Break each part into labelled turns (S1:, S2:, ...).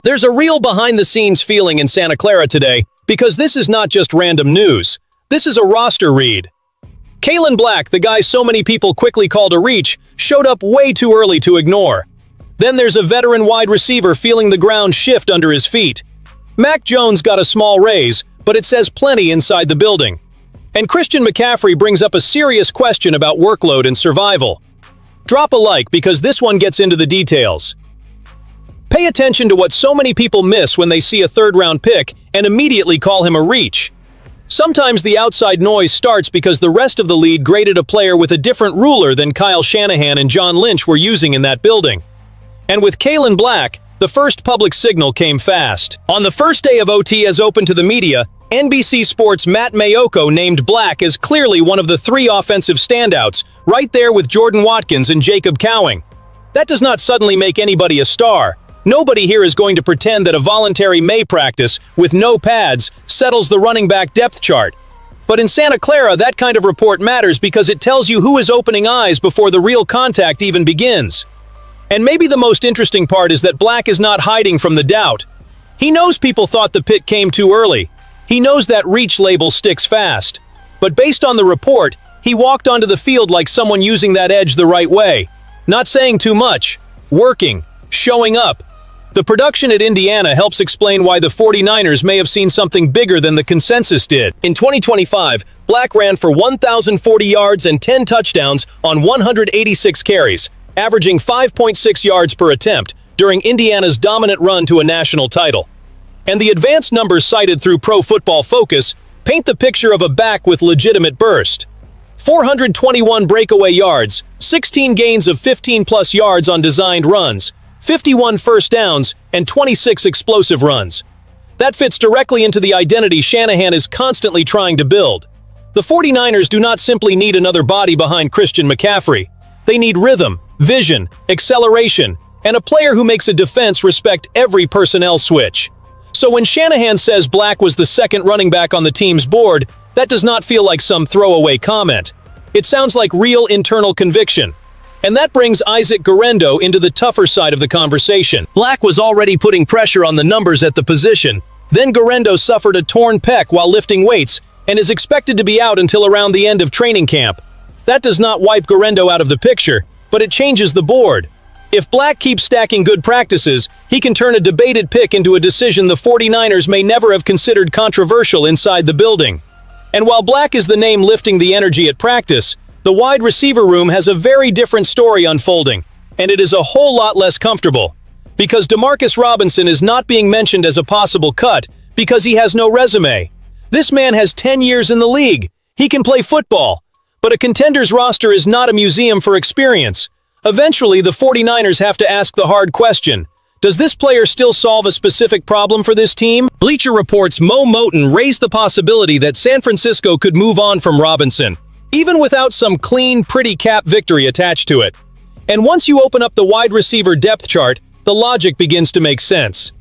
S1: There's a real behind-the-scenes feeling in Santa Clara today because this is not just random news. This is a roster read. Kaelon Black, the guy so many people quickly called a reach, showed up way too early to ignore. Then there's a veteran wide receiver feeling the ground shift under his feet. Mac Jones got a small raise, but it says plenty inside the building. And Christian McCaffrey brings up a serious question about workload and survival. Drop a like because this one gets into the details. Pay attention to what so many people miss when they see a third-round pick and immediately call him a reach. Sometimes the outside noise starts because the rest of the league graded a player with a different ruler than Kyle Shanahan and John Lynch were using in that building. And with Kaelon Black, the first public signal came fast. On the first day of OT as open to the media, NBC Sports' Matt Mayoko named Black as clearly one of the three offensive standouts, right there with Jordan Watkins and Jacob Cowing. That does not suddenly make anybody a star. Nobody here is going to pretend that a voluntary May practice with no pads settles the running back depth chart. But in Santa Clara, that kind of report matters because it tells you who is opening eyes before the real contact even begins. And maybe the most interesting part is that Black is not hiding from the doubt. He knows people thought the pick came too early. He knows that reach label sticks fast. But based on the report, he walked onto the field like someone using that edge the right way. Not saying too much. Working. Showing up. The production at Indiana helps explain why the 49ers may have seen something bigger than the consensus did. In 2025, Black ran for 1,040 yards and 10 touchdowns on 186 carries, averaging 5.6 yards per attempt during Indiana's dominant run to a national title. And the advanced numbers cited through Pro Football Focus paint the picture of a back with legitimate burst. 421 breakaway yards, 16 gains of 15-plus yards on designed runs, 51 first downs, and 26 explosive runs. That fits directly into the identity Shanahan is constantly trying to build. The 49ers do not simply need another body behind Christian McCaffrey. They need rhythm, vision, acceleration, and a player who makes a defense respect every personnel switch. So when Shanahan says Black was the second running back on the team's board, that does not feel like some throwaway comment. It sounds like real internal conviction. And that brings Isaac Guerendo into the tougher side of the conversation. Black was already putting pressure on the numbers at the position. Then Guerendo suffered a torn pec while lifting weights and is expected to be out until around the end of training camp. That does not wipe Guerendo out of the picture, but it changes the board. If Black keeps stacking good practices, he can turn a debated pick into a decision the 49ers may never have considered controversial inside the building. And while Black is the name lifting the energy at practice, the wide receiver room has a very different story unfolding, and it is a whole lot less comfortable. Because Demarcus Robinson is not being mentioned as a possible cut because he has no resume. This man has 10 years in the league. He can play football. But a contender's roster is not a museum for experience. Eventually, the 49ers have to ask the hard question. Does this player still solve a specific problem for this team? Bleacher Report's Mo Moton raised the possibility that San Francisco could move on from Robinson, even without some clean, pretty cap victory attached to it. And once you open up the wide receiver depth chart, the logic begins to make sense.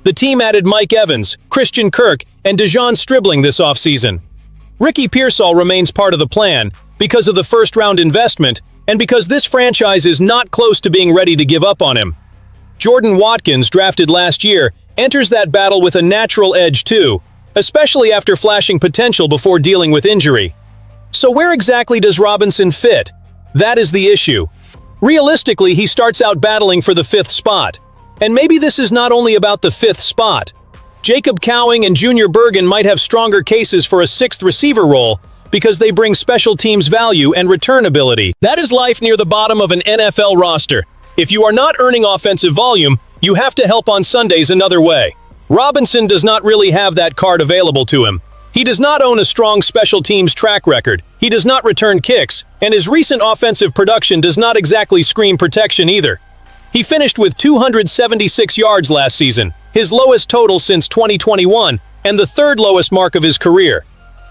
S1: The team added Mike Evans, Christian Kirk, and Dejon Stribling this offseason. Ricky Pearsall remains part of the plan because of the first-round investment and because this franchise is not close to being ready to give up on him. Jordan Watkins, drafted last year, enters that battle with a natural edge too, especially after flashing potential before dealing with injury. So where exactly does Robinson fit? That is the issue. Realistically, he starts out battling for the 5th spot. And maybe this is not only about the 5th spot. Jacob Cowing and Junior Bergen might have stronger cases for a 6th receiver role because they bring special teams value and return ability. That is life near the bottom of an NFL roster. If you are not earning offensive volume, you have to help on Sundays another way. Robinson does not really have that card available to him. He does not own a strong special teams track record, he does not return kicks, and his recent offensive production does not exactly scream protection either. He finished with 276 yards last season, his lowest total since 2021, and the third lowest mark of his career.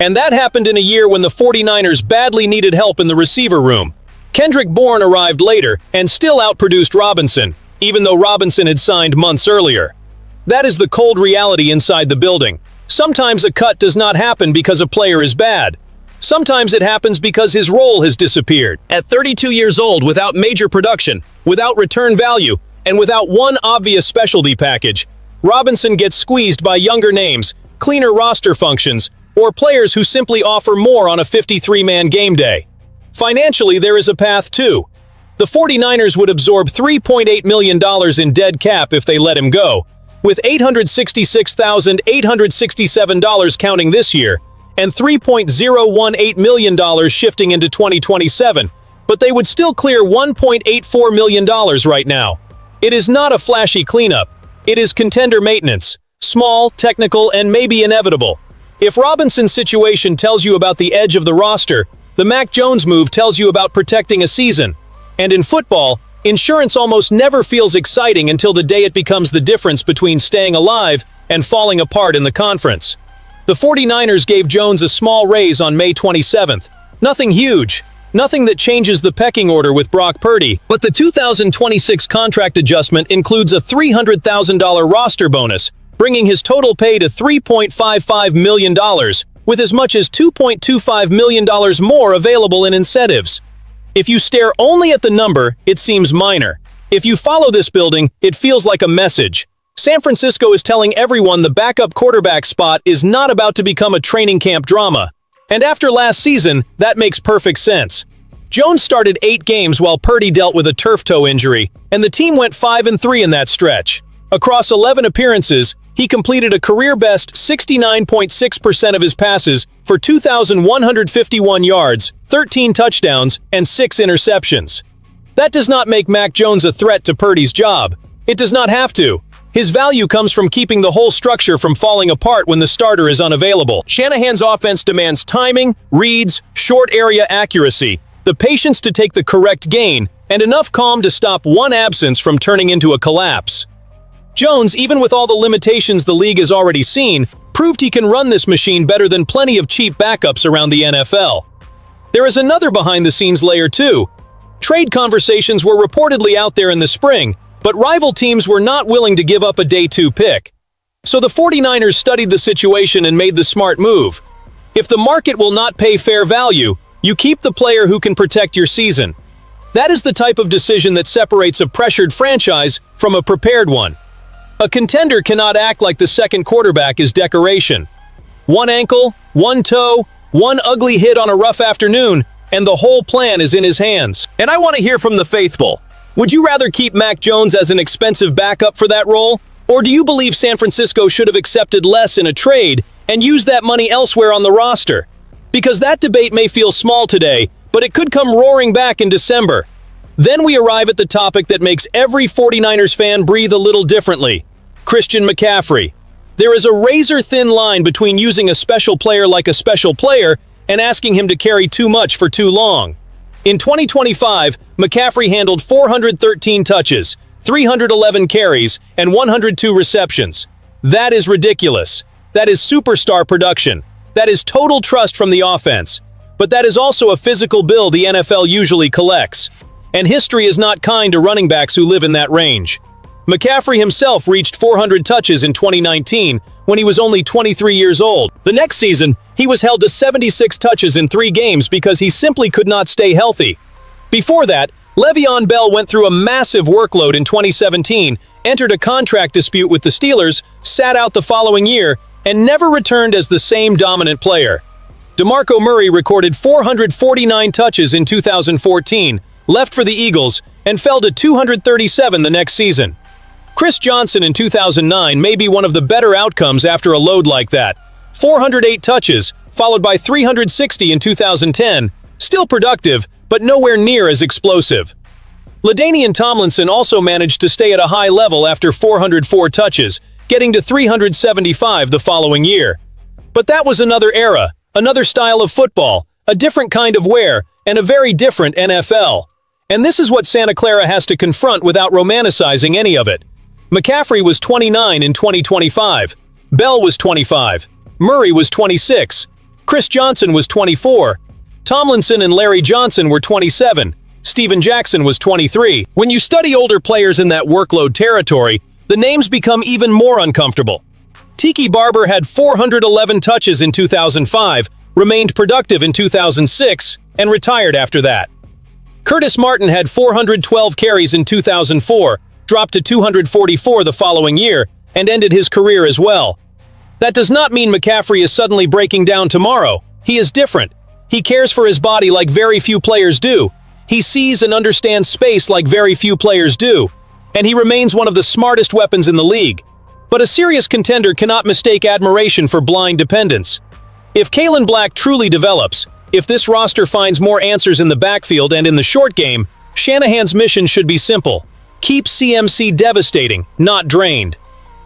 S1: And that happened in a year when the 49ers badly needed help in the receiver room. Kendrick Bourne arrived later and still outproduced Robinson, even though Robinson had signed months earlier. That is the cold reality inside the building. Sometimes a cut does not happen because a player is bad. Sometimes it happens because his role has disappeared. At 32 years old, without major production, without return value, and without one obvious specialty package, Robinson gets squeezed by younger names, cleaner roster functions, or players who simply offer more on a 53-man game day. Financially, there is a path too. The 49ers would absorb $3.8 million in dead cap if they let him go, with $866,867 counting this year, and $3.018 million shifting into 2027, but they would still clear $1.84 million right now. It is not a flashy cleanup. It is contender maintenance. Small, technical, and maybe inevitable. If Robinson's situation tells you about the edge of the roster, the Mac Jones move tells you about protecting a season. And in football, insurance almost never feels exciting until the day it becomes the difference between staying alive and falling apart in the conference. The 49ers gave Jones a small raise on May 27th. Nothing huge. Nothing that changes the pecking order with Brock Purdy, but the 2026 contract adjustment includes a $300,000 roster bonus, bringing his total pay to $3.55 million, with as much as $2.25 million more available in incentives. If you stare only at the number, it seems minor. If you follow this building, it feels like a message. San Francisco is telling everyone the backup quarterback spot is not about to become a training camp drama. And after last season, that makes perfect sense. Jones started 8 games while Purdy dealt with a turf toe injury, and the team went 5-3 in that stretch. Across 11 appearances, he completed a career-best 69.6% of his passes for 2,151 yards, 13 touchdowns, and 6 interceptions. That does not make Mac Jones a threat to Purdy's job. It does not have to. His value comes from keeping the whole structure from falling apart when the starter is unavailable. Shanahan's offense demands timing, reads, short area accuracy, the patience to take the correct gain, and enough calm to stop one absence from turning into a collapse. Jones, even with all the limitations the league has already seen, proved he can run this machine better than plenty of cheap backups around the NFL. There is another behind-the-scenes layer too. Trade conversations were reportedly out there in the spring, but rival teams were not willing to give up a day 2 pick. So the 49ers studied the situation and made the smart move. If the market will not pay fair value, you keep the player who can protect your season. That is the type of decision that separates a pressured franchise from a prepared one. A contender cannot act like the second quarterback is decoration. One ankle, one toe, one ugly hit on a rough afternoon, and the whole plan is in his hands. And I want to hear from the faithful. Would you rather keep Mac Jones as an expensive backup for that role? Or do you believe San Francisco should have accepted less in a trade and used that money elsewhere on the roster? Because that debate may feel small today, but it could come roaring back in December. Then we arrive at the topic that makes every 49ers fan breathe a little differently. Christian McCaffrey. There is a razor-thin line between using a special player like a special player and asking him to carry too much for too long. In 2025, McCaffrey handled 413 touches, 311 carries, and 102 receptions. That is ridiculous. That is superstar production. That is total trust from the offense. But that is also a physical bill the NFL usually collects. And history is not kind to running backs who live in that range. McCaffrey himself reached 400 touches in 2019 when he was only 23 years old. The next season, he was held to 76 touches in 3 games because he simply could not stay healthy. Before that, Le'Veon Bell went through a massive workload in 2017, entered a contract dispute with the Steelers, sat out the following year, and never returned as the same dominant player. DeMarco Murray recorded 449 touches in 2014, left for the Eagles, and fell to 237 the next season. Chris Johnson in 2009 may be one of the better outcomes after a load like that. 408 touches, followed by 360 in 2010, still productive, but nowhere near as explosive. LaDainian Tomlinson also managed to stay at a high level after 404 touches, getting to 375 the following year. But that was another era, another style of football, a different kind of wear, and a very different NFL. And this is what Santa Clara has to confront without romanticizing any of it. McCaffrey was 29 in 2025. Bell was 25. Murray was 26. Chris Johnson was 24. Tomlinson and Larry Johnson were 27. Steven Jackson was 23. When you study older players in that workload territory, the names become even more uncomfortable. Tiki Barber had 411 touches in 2005, remained productive in 2006, and retired after that. Curtis Martin had 412 carries in 2004, dropped to 244 the following year, and ended his career as well. That does not mean McCaffrey is suddenly breaking down tomorrow. He is different. He cares for his body like very few players do. He sees and understands space like very few players do. And he remains one of the smartest weapons in the league. But a serious contender cannot mistake admiration for blind dependence. If Kaelon Black truly develops, if this roster finds more answers in the backfield and in the short game, Shanahan's mission should be simple. Keep CMC devastating, not drained.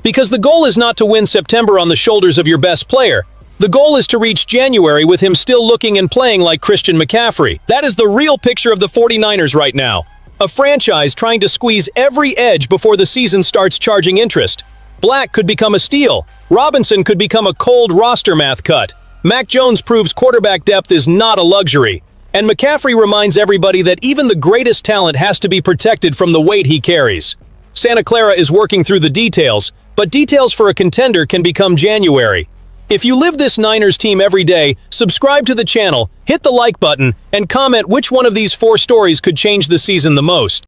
S1: Because the goal is not to win September on the shoulders of your best player. The goal is to reach January with him still looking and playing like Christian McCaffrey. That is the real picture of the 49ers right now. A franchise trying to squeeze every edge before the season starts charging interest. Black could become a steal. Robinson could become a cold roster math cut. Mac Jones proves quarterback depth is not a luxury. And McCaffrey reminds everybody that even the greatest talent has to be protected from the weight he carries. Santa Clara is working through the details, but details for a contender can become January. If you live this Niners team every day, subscribe to the channel, hit the like button, and comment which one of these 4 stories could change the season the most.